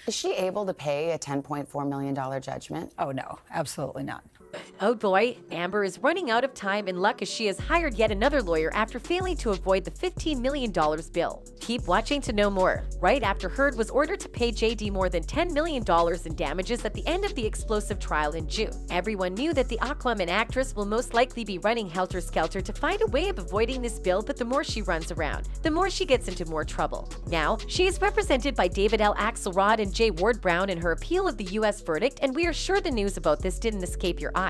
Is she able to pay a $10.4 million judgment? Oh, no, absolutely not. Oh boy, Amber is running out of time and luck as she has hired yet another lawyer after failing to avoid the $15 million bill. Keep watching to know more. Right after Heard was ordered to pay JD more than $10 million in damages at the end of the explosive trial in June. Everyone knew that the Aquaman actress will most likely be running helter-skelter to find a way of avoiding this bill, but the more she runs around, the more she gets into more trouble. Now, she is represented by David L. Axelrod and J. Ward Brown in her appeal of the U.S. verdict, and we are sure the news about this didn't escape your eyes.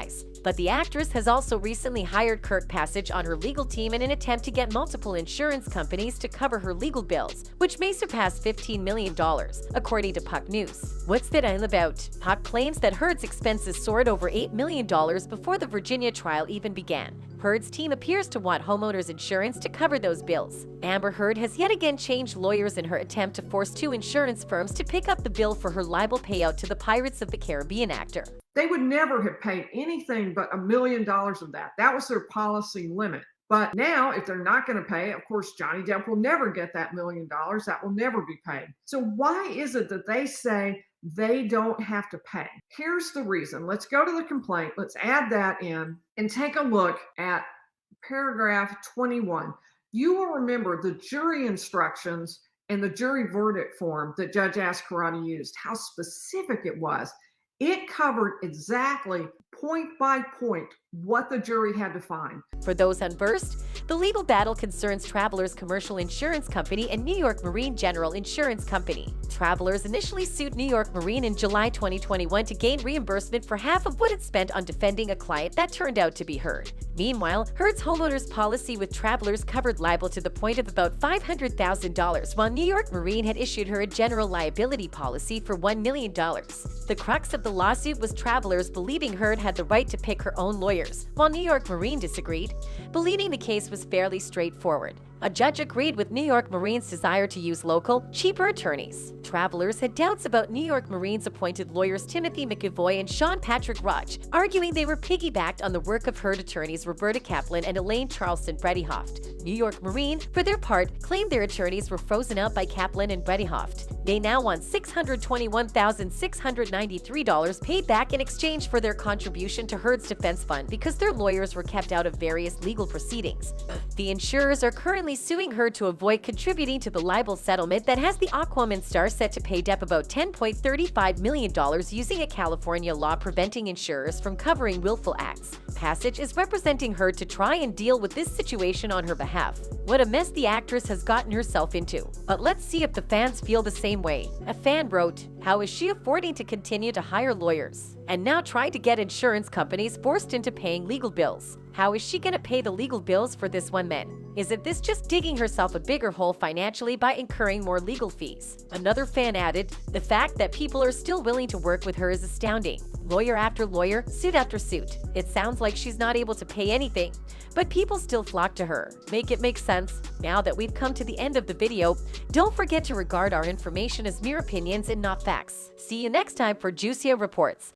But the actress has also recently hired Kirk Passage on her legal team in an attempt to get multiple insurance companies to cover her legal bills, which may surpass $15 million, according to Puck News. What's that all about? Puck claims that Heard's expenses soared over $8 million before the Virginia trial even began. Heard's team appears to want homeowners insurance to cover those bills. Amber Heard has yet again changed lawyers in her attempt to force two insurance firms to pick up the bill for her libel payout to the Pirates of the Caribbean actor. They would never have paid anything but $1 million of that. That was their policy limit. But now, if they're not going to pay, of course, Johnny Depp will never get that $1 million. That will never be paid. So why is it that they say they don't have to pay? Here's the reason. Let's go to the complaint. Let's add that in and take a look at paragraph 21. You will remember the jury instructions and the jury verdict form that Judge Ascarati used, how specific it was. It covered exactly point by point what the jury had to find. For those unversed, the legal battle concerns Travelers Commercial Insurance Company and New York Marine General Insurance Company. Travelers initially sued New York Marine in July 2021 to gain reimbursement for half of what it spent on defending a client that turned out to be Heard. Meanwhile, Heard's homeowners policy with Travelers covered libel to the point of about $500,000, while New York Marine had issued her a general liability policy for $1 million. The crux of the lawsuit was Travelers believing Heard had the right to pick her own lawyers, while New York Marine disagreed. Believing the case was fairly straightforward. A judge agreed with New York Marine's desire to use local, cheaper attorneys. Travelers had doubts about New York Marine's appointed lawyers Timothy McEvoy and Sean Patrick Rudge, arguing they were piggybacked on the work of Heard attorneys Roberta Kaplan and Elaine Charleston Bredehoft. New York Marine, for their part, claimed their attorneys were frozen out by Kaplan and Bredehoft. They now want $621,693 paid back in exchange for their contribution to Heard's defense fund because their lawyers were kept out of various legal proceedings. The insurers are currently suing Heard to avoid contributing to the libel settlement that has the Aquaman star set to pay Depp about $10.35 million using a California law preventing insurers from covering willful acts. Passage is representing Heard to try and deal with this situation on her behalf. What a mess the actress has gotten herself into. But let's see if the fans feel the same way. A fan wrote, "How is she affording to continue to hire lawyers and now trying to get insurance companies forced into paying legal bills? How is she going to pay the legal bills for this one man? Isn't this just digging herself a bigger hole financially by incurring more legal fees?" Another fan added, "The fact that people are still willing to work with her is astounding. Lawyer after lawyer, suit after suit. It sounds like she's not able to pay anything, but people still flock to her. Make it make sense." Now that we've come to the end of the video, don't forget to regard our information as mere opinions and not facts. See you next time for juicier reports.